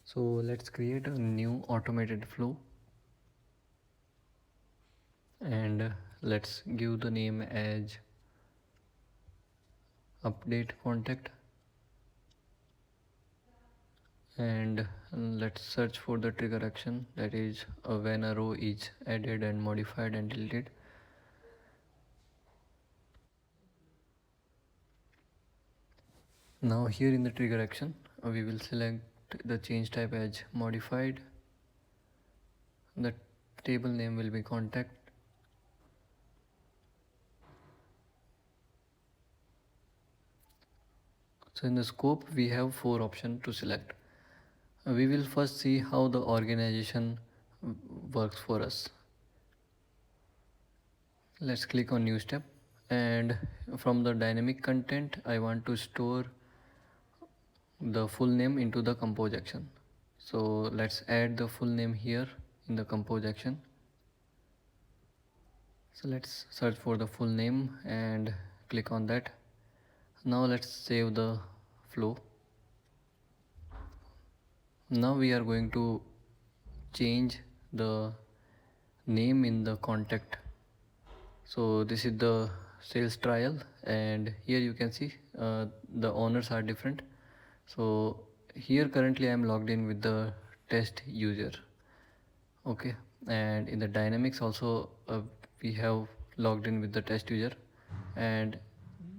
So let's create a new automated flow, and let's give the name as update contact, and let's search for the trigger action, that is when a row is added and modified and deleted. Now here in the trigger action we will select the change type as modified, the table name will be contact, so in the scope we have 4 options to select. We will first see how the organization works for us. Let's click on new step, and from the dynamic content I want to store the full name into the compose action. So let's add the full name here in the compose action. So let's search for the full name and click on that. Now let's save the flow. Now we are going to change the name in the contact. So this is the sales trial, and here you can see the owners are different. So here currently I am logged in with the test user. Okay, and in the dynamics also we have logged in with the test user, and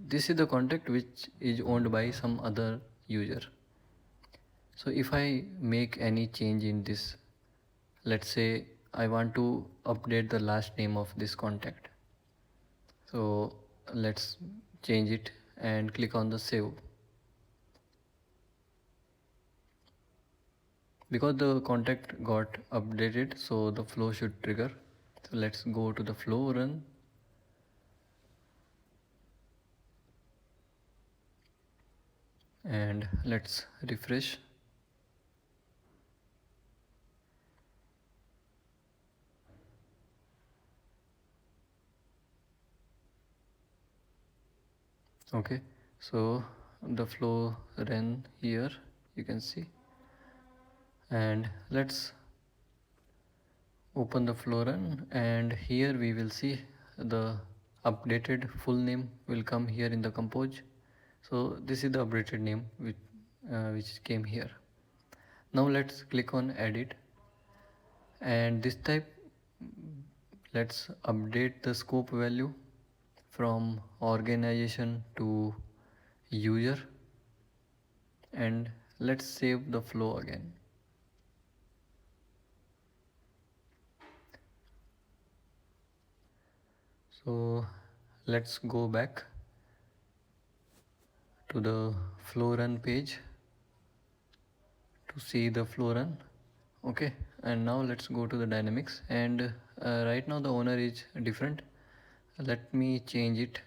this is the contact which is owned by some other user. So if I make any change in this, let's say I want to update the last name of this contact, so let's change it and click on the save. Because the contact got updated, so the flow should trigger. So let's go to the flow run, and let's refresh. Okay, so the flow ran here, you can see, and let's open the flow run, and here we will see the updated full name will come here in the compose. So this is the updated name which came here. Now let's click on edit, and this type let's update the scope value from organization to user, and let's save the flow again. So let's go back to the flow run page to see the flow run. Okay, and now let's go to the dynamics, and right now the owner is different. Let me change it.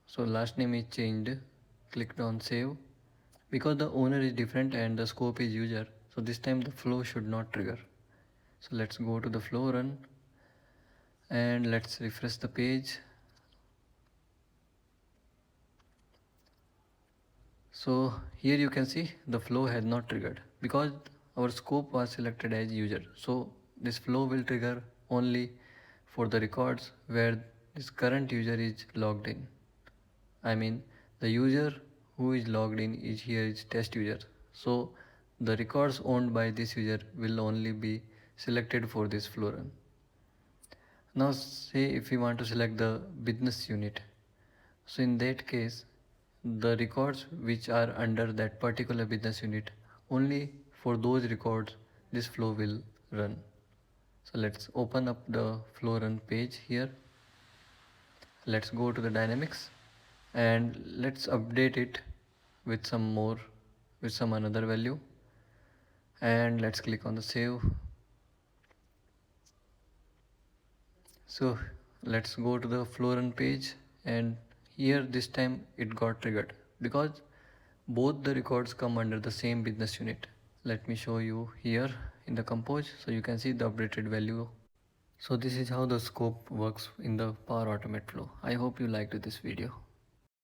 So last name is changed, clicked on save. Because the owner is different and the scope is user, so this time the flow should not trigger. So let's go to the flow run, and let's refresh the page. So here you can see the flow has not triggered because our scope was selected as user. So this flow will trigger only for the records where this current user is logged in. I mean the user who is logged in is here is test user. So the records owned by this user will only be selected for this flow run. Now say if we want to select the business unit, so in that case the records which are under that particular business unit, only for those records this flow will run. So let's open up the flow run page here. Let's go to the dynamics, and let's update it with some another value, and let's click on the save. So let's go to the flow run page, and here this time it got triggered because both the records come under the same business unit. Let me show you here in the compose, so you can see the updated value. So this is how the scope works in the Power Automate flow. I hope you liked this video.